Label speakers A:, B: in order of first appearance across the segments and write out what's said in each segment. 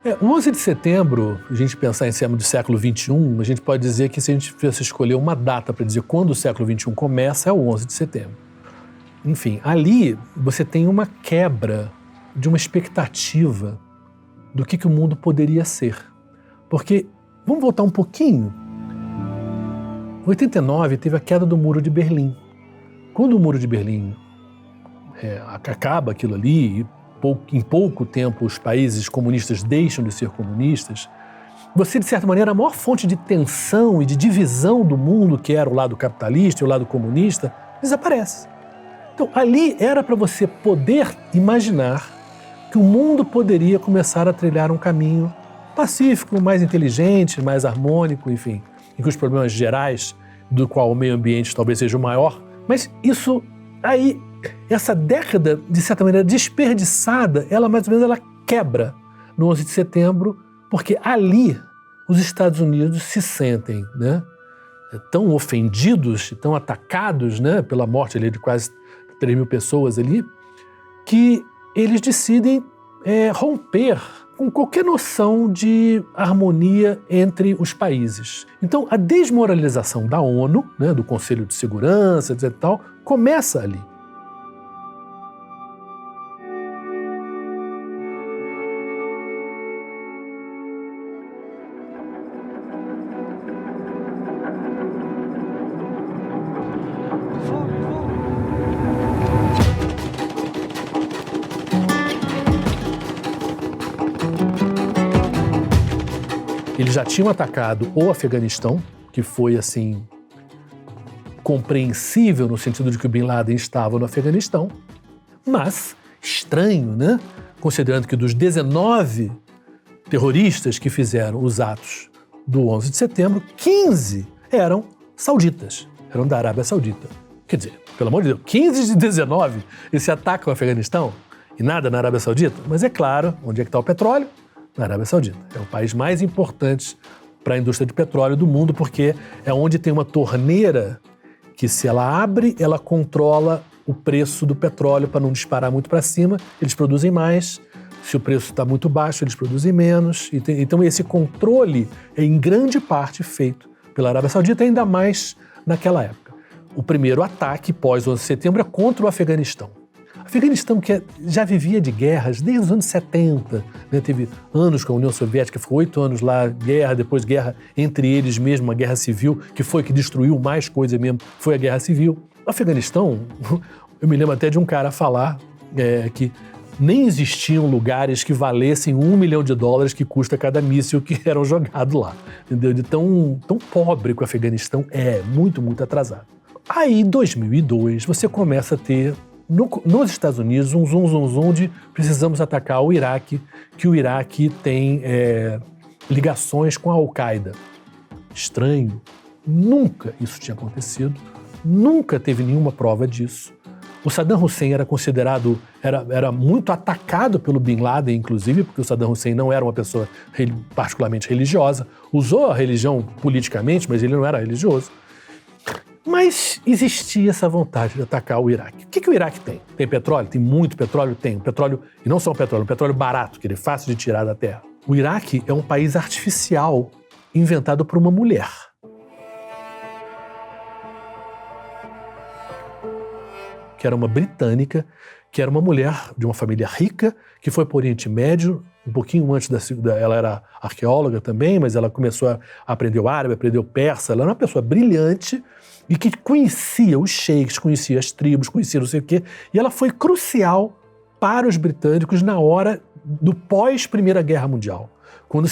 A: O 11 de setembro, a gente pensar em termos do século XXI, a gente pode dizer que se a gente fosse escolher uma data para dizer quando o século XXI começa, é o 11 de setembro. Enfim, ali você tem uma quebra de uma expectativa do que o mundo poderia ser. Porque, vamos voltar um pouquinho. Em 89 teve a queda do Muro de Berlim. Quando o Muro de Berlim acaba aquilo ali, e em pouco tempo os países comunistas deixam de ser comunistas, você, de certa maneira, a maior fonte de tensão e de divisão do mundo, que era o lado capitalista e o lado comunista, desaparece. Então, ali era para você poder imaginar que o mundo poderia começar a trilhar um caminho pacífico, mais inteligente, mais harmônico, enfim, em que os problemas gerais, do qual o meio ambiente talvez seja o maior, mas isso aí, essa década, de certa maneira, desperdiçada, ela mais ou menos ela quebra no 11 de setembro, porque ali os Estados Unidos se sentem, né, tão ofendidos, tão atacados, né, pela morte ali de quase 3 mil pessoas ali, que eles decidem romper com qualquer noção de harmonia entre os países. Então, a desmoralização da ONU, né, do Conselho de Segurança, etc. Tal, começa ali. Eles já tinham atacado o Afeganistão, que foi, assim, compreensível no sentido de que o Bin Laden estava no Afeganistão, mas estranho, né? Considerando que dos 19 terroristas que fizeram os atos do 11 de setembro, 15 eram sauditas, eram da Arábia Saudita. Quer dizer, pelo amor de Deus, 15 de 19 esse ataque ao Afeganistão e nada na Arábia Saudita? Mas é claro, onde é que está o petróleo? Na Arábia Saudita. É o país mais importante para a indústria de petróleo do mundo, porque é onde tem uma torneira que, se ela abre, ela controla o preço do petróleo para não disparar muito para cima, eles produzem mais. Se o preço está muito baixo, eles produzem menos. Então esse controle é em grande parte feito pela Arábia Saudita, ainda mais naquela época. O primeiro ataque pós-11 de setembro é contra o Afeganistão. O Afeganistão, que já vivia de guerras desde os anos 70, né? Teve anos com a União Soviética, ficou 8 anos lá, guerra, depois guerra entre eles mesmo, uma guerra civil, que foi que destruiu mais coisa mesmo, foi a guerra civil. O Afeganistão, eu me lembro até de um cara falar que nem existiam lugares que valessem $1 milhão que custa cada míssil que eram jogados lá, entendeu? De tão pobre que o Afeganistão é, muito, muito atrasado. Aí, em 2002, você começa a ter nos Estados Unidos, um zoom de precisamos atacar o Iraque, que o Iraque tem ligações com a Al-Qaeda. Estranho, nunca isso tinha acontecido, nunca teve nenhuma prova disso. O Saddam Hussein era considerado, era muito atacado pelo Bin Laden, inclusive, porque o Saddam Hussein não era uma pessoa particularmente religiosa, usou a religião politicamente, mas ele não era religioso. Mas existia essa vontade de atacar o Iraque. O que o Iraque tem? Tem petróleo? Tem muito petróleo? Tem. Petróleo, e não só um petróleo barato, que ele é fácil de tirar da terra. O Iraque é um país artificial inventado por uma mulher. Que era uma britânica, que era uma mulher de uma família rica, que foi para o Oriente Médio, um pouquinho antes ela era arqueóloga também, mas ela começou a aprender o árabe, aprendeu o persa, ela era uma pessoa brilhante, e que conhecia os sheiks, conhecia as tribos, conhecia não sei o quê, e ela foi crucial para os britânicos na hora do pós-Primeira Guerra Mundial, quando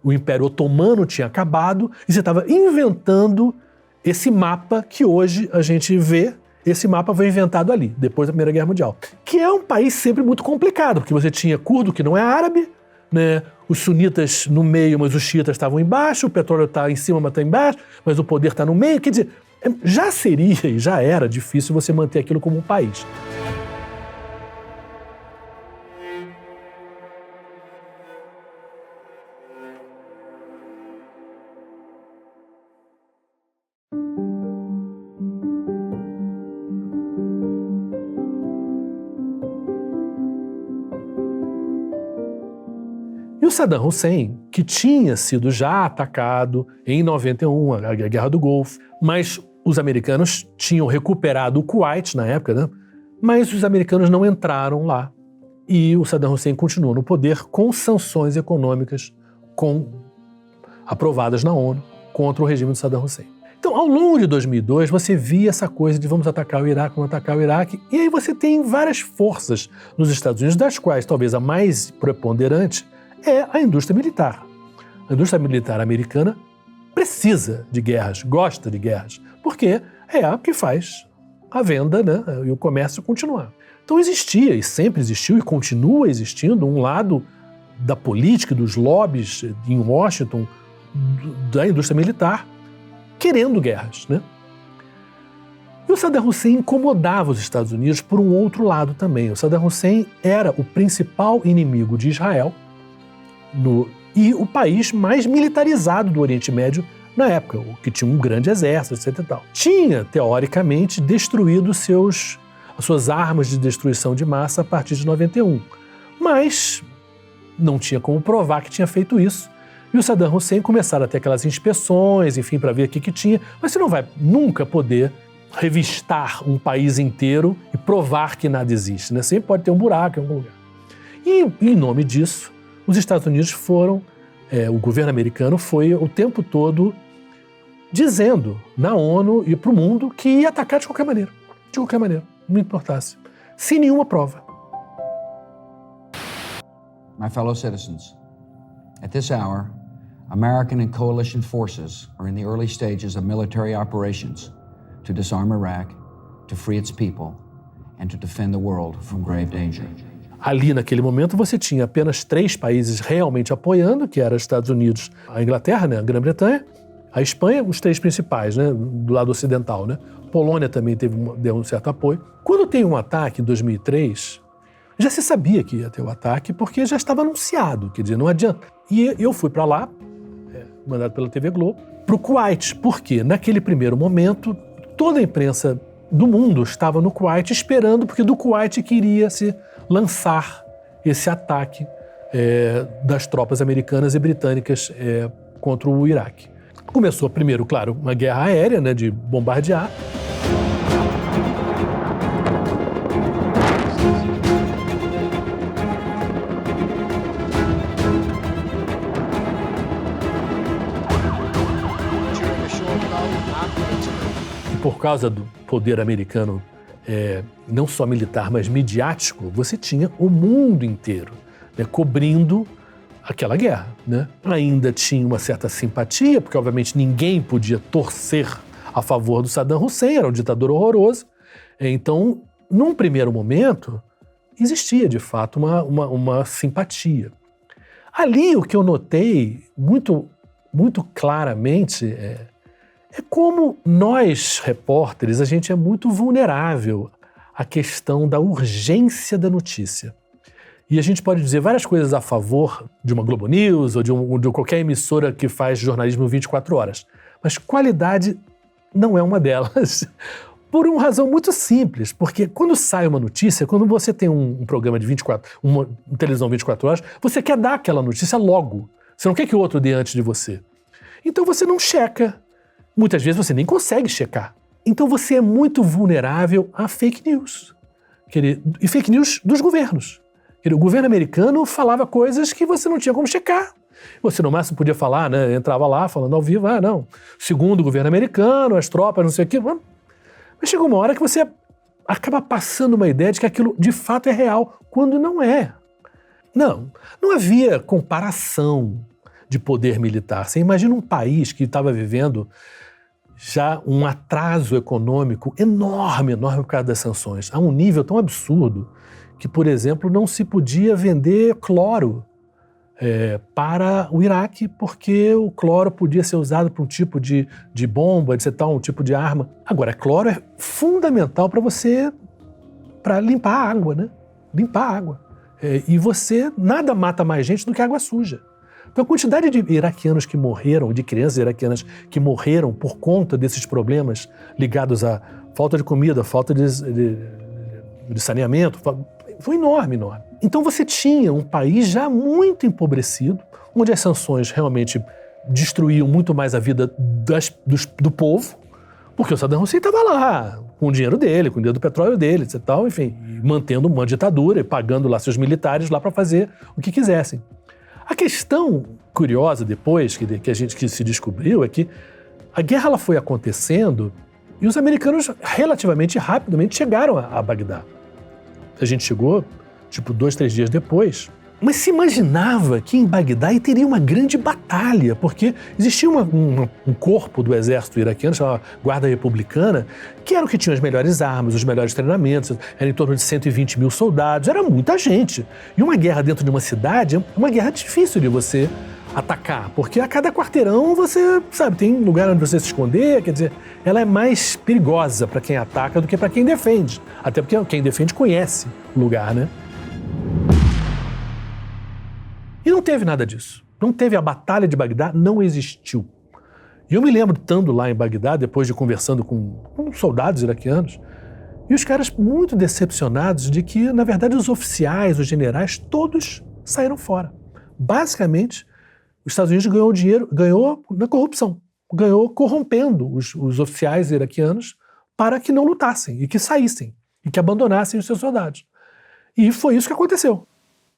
A: o Império Otomano tinha acabado e você estava inventando esse mapa que hoje a gente vê. Esse mapa foi inventado ali, depois da Primeira Guerra Mundial, que é um país sempre muito complicado, porque você tinha curdo, que não é árabe, né? Os sunitas no meio, mas os xiitas estavam embaixo, o petróleo está em cima, mas está embaixo, mas o poder está no meio. Quer dizer, já seria e já era difícil você manter aquilo como um país. E o Saddam Hussein, que tinha sido já atacado em 91, a Guerra do Golfo, mas os americanos tinham recuperado o Kuwait na época, né? Mas os americanos não entraram lá. E o Saddam Hussein continuou no poder com sanções econômicas aprovadas na ONU contra o regime do Saddam Hussein. Então, ao longo de 2002, você via essa coisa de vamos atacar o Iraque, e aí você tem várias forças nos Estados Unidos, das quais talvez a mais preponderante é a indústria militar. A indústria militar americana precisa de guerras, gosta de guerras, porque é a que faz a venda, né, e o comércio continuar. Então existia, e sempre existiu, e continua existindo, um lado da política, dos lobbies em Washington, da indústria militar, querendo guerras, né? E o Saddam Hussein incomodava os Estados Unidos por um outro lado também. O Saddam Hussein era o principal inimigo de Israel e o país mais militarizado do Oriente Médio na época, o que tinha um grande exército, etc. E tal. Tinha, teoricamente, destruído as suas armas de destruição de massa a partir de 91. Mas não tinha como provar que tinha feito isso. E o Saddam Hussein começaram a ter aquelas inspeções, enfim, para ver o que tinha. Mas você não vai nunca poder revistar um país inteiro e provar que nada existe, né? Sempre pode ter um buraco em algum lugar. E, em nome disso, os Estados Unidos o governo americano foi o tempo todo dizendo na ONU e para o mundo que ia atacar de qualquer maneira, não importasse, sem nenhuma prova.
B: My fellow citizens, at this hour, American and coalition forces are in the early stages of military operations to disarm Iraq, to free its people, and to defend the world from grave danger.
A: Ali, naquele momento, você tinha apenas 3 países realmente apoiando, que eram os Estados Unidos, a Inglaterra, né, a Grã-Bretanha, a Espanha, os 3 principais, né, do lado ocidental, né? Polônia também deu um certo apoio. Quando tem um ataque em 2003, já se sabia que ia ter o ataque, porque já estava anunciado, quer dizer, não adianta. E eu fui para lá, mandado pela TV Globo, para o Kuwait, porque naquele primeiro momento, toda a imprensa do mundo estava no Kuwait esperando, porque do Kuwait queria se lançar esse ataque das tropas americanas e britânicas contra o Iraque. Começou primeiro, claro, uma guerra aérea, né, de bombardear. E por causa do poder americano, não só militar, mas midiático, você tinha o mundo inteiro, né, cobrindo aquela guerra, né? Ainda tinha uma certa simpatia, porque obviamente ninguém podia torcer a favor do Saddam Hussein, era um ditador horroroso. Então, num primeiro momento, existia de fato uma simpatia. Ali o que eu notei muito, muito claramente é como nós, repórteres, a gente é muito vulnerável à questão da urgência da notícia. E a gente pode dizer várias coisas a favor de uma Globo News ou de qualquer emissora que faz jornalismo 24 horas. Mas qualidade não é uma delas. Por uma razão muito simples. Porque quando sai uma notícia, quando você tem um programa de uma televisão 24 horas, você quer dar aquela notícia logo. Você não quer que o outro dê antes de você. Então você não checa. Muitas vezes você nem consegue checar. Então você é muito vulnerável a fake news. E fake news dos governos. O governo americano falava coisas que você não tinha como checar. Você no máximo podia falar, né? Entrava lá falando ao vivo, não. Segundo o governo americano, as tropas, não sei o quê. Mas chegou uma hora que você acaba passando uma ideia de que aquilo de fato é real, quando não é. Não havia comparação de poder militar. Você imagina um país que estava vivendo já um atraso econômico enorme por causa das sanções, a um nível tão absurdo que, por exemplo, não se podia vender cloro para o Iraque, porque o cloro podia ser usado para um tipo de bomba, etc., um tipo de arma. Agora, cloro é fundamental para limpar a água, né? Limpar a água. E nada mata mais gente do que água suja. Então, a quantidade de iraquianos que morreram, de crianças iraquianas que morreram por conta desses problemas ligados à falta de comida, falta de saneamento, foi enorme, enorme. Então você tinha um país já muito empobrecido, onde as sanções realmente destruíam muito mais a vida do povo, porque o Saddam Hussein estava lá, com o dinheiro dele, com o dinheiro do petróleo dele, etc. Tal, enfim, mantendo uma ditadura e pagando lá seus militares lá para fazer o que quisessem. A questão curiosa depois, que se descobriu, é que a guerra ela foi acontecendo e os americanos relativamente rapidamente chegaram a Bagdá. A gente chegou, 2, 3 dias depois. Mas se imaginava que em Bagdá teria uma grande batalha, porque existia um corpo do exército iraquiano, chamado Guarda Republicana, que era o que tinha as melhores armas, os melhores treinamentos, era em torno de 120 mil soldados, era muita gente. E uma guerra dentro de uma cidade é uma guerra difícil de você atacar, porque a cada quarteirão você, tem lugar onde você se esconder, quer dizer, ela é mais perigosa para quem ataca do que para quem defende. Até porque quem defende conhece o lugar, né? E não teve nada disso. Não teve a Batalha de Bagdá, não existiu. E eu me lembro estando lá em Bagdá, depois de conversando com soldados iraquianos, e os caras muito decepcionados de que, na verdade, os oficiais, os generais, todos saíram fora. Basicamente, os Estados Unidos ganhou na corrupção, ganhou corrompendo os oficiais iraquianos para que não lutassem e que saíssem e que abandonassem os seus soldados. E foi isso que aconteceu.